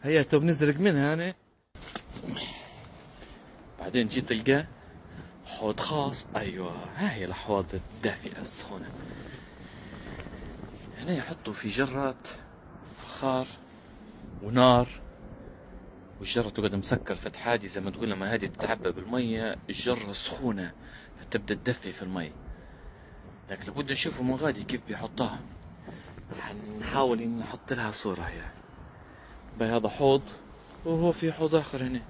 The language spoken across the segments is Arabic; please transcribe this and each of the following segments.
هي تو بنزرق منها انا. بعدين جيت تلقاه حوض خاص. ايوه هاي الاحواض الدافئة السخونة. هنا يحطوا في جرات فخار ونار، والجرة تقعد مسكر فتحات زي ما تقول. لما هذه تتعبى بالمية الجرة سخونة فتبدأ تدفي في المي. لكن لابد نشوفوا من غادي كيف بيحطها. حنحاول نحط لها صورة هي. هذا حوض وهو في حوض آخر هنا.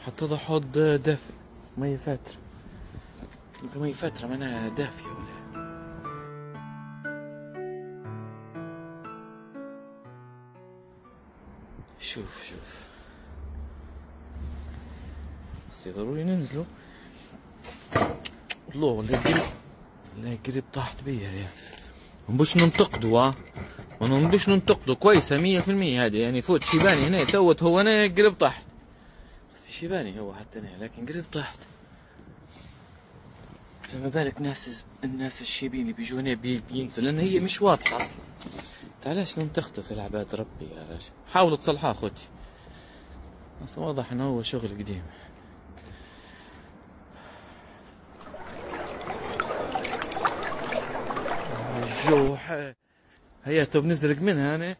حتى هذا حوض دافئ مية فاترة. مية فاترة معناها دافية ولا؟ شوف بس ضروري ننزلوا. الله والله قريب طاحت بيا يا. منبوش ننتقدوا ما منبوش ننتقدوا. كويسة 100% هذه يعني. فوت شيباني هنا توت هو انا قريب طاحت. بس شيباني هو حتى هنا لكن قريب طاحت. فما بالك الناس الشيبين اللي بيجوا هنا بينزل لان هي مش واضحة اصلا. تعالش ننتقدوا في العباد ربي يا رجل. حاولوا تصلحوها اخوتي. اصلا واضح انه هو شغل قديم. الجوح هيا تو بنزرق منها انا.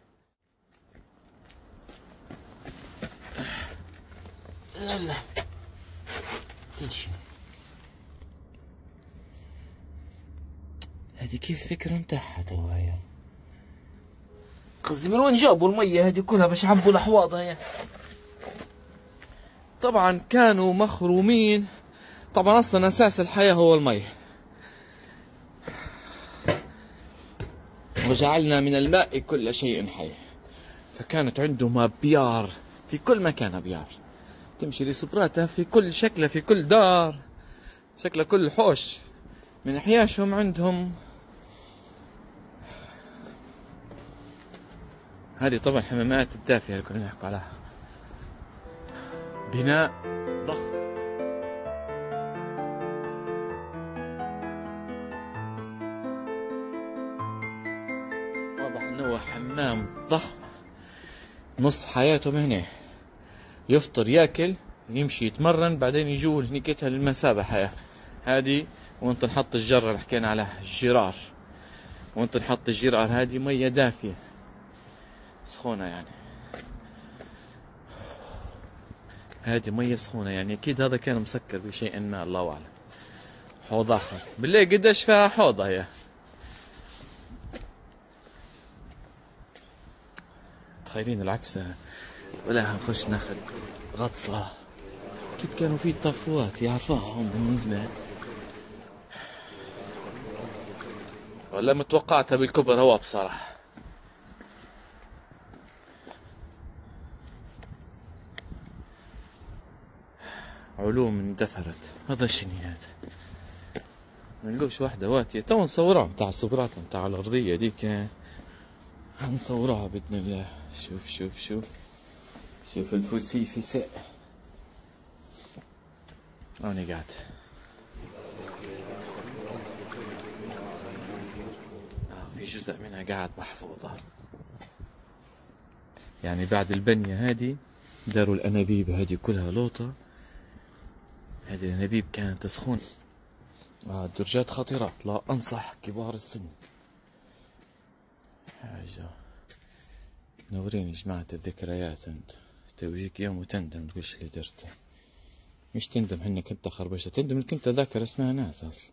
لا تمشي. هذه كيف فكرة متاعها تو هي. قصدي من وين جابوا المية هذه كلها باش يعبوا الاحواض هي؟ طبعا كانوا مخرومين. طبعا اصلا اساس الحياة هو المية. وجعلنا من الماء كل شيء حي. فكانت عندهم ابيار في كل مكان. ابيار تمشي لسبراتها في كل شكله، في كل دار شكله، كل حوش من حياشهم عندهم. هذه طبعا حمامات الدافئة اللي كنا نحكي عليها. بناء ضخم. واضح انه هو حمام ضخم. نص حياتهم هنا. يفطر ياكل يمشي يتمرن بعدين يجوا هنيكتها للمسابح. هذه وانت نحط الجرة اللي حكينا عليها الجرار. وانت نحط الجرار هذه مية دافية سخونة يعني. هذه مية سخونة يعني اكيد هذا كان مسكر بشيء ما الله اعلم. حوض اخر بالله قديش فيها حوضة هي. تخيلين العكس. ولا هنخش ناخذ غطسة. اكيد كانوا في طفوات يعرفوها هم من زمان. ولا متوقعتها بالكبر هو بصراحة. علوم اندثرت. هذا شنو هذا؟ منلقوش واحدة واتية. تو نصورها متاع الصبرات متاع الأرضية ديك. هنصورها بإذن الله. شوف الفسيفساء. أنا قاعد. في جزء منها قاعد محفوظة. يعني بعد البنية هذه داروا الأنابيب هذه كلها لوطة. هذه الأنابيب كانت تسخن. الدرجات خطيرات. لا أنصح كبار السن. حاجة نوريني جماعة الذكريات. انت توجيك يوم وتندم تقولش اللي درته. مش تندم انك انت خربشت. تندم انك انت ذاكر اسمها ناس اصلا.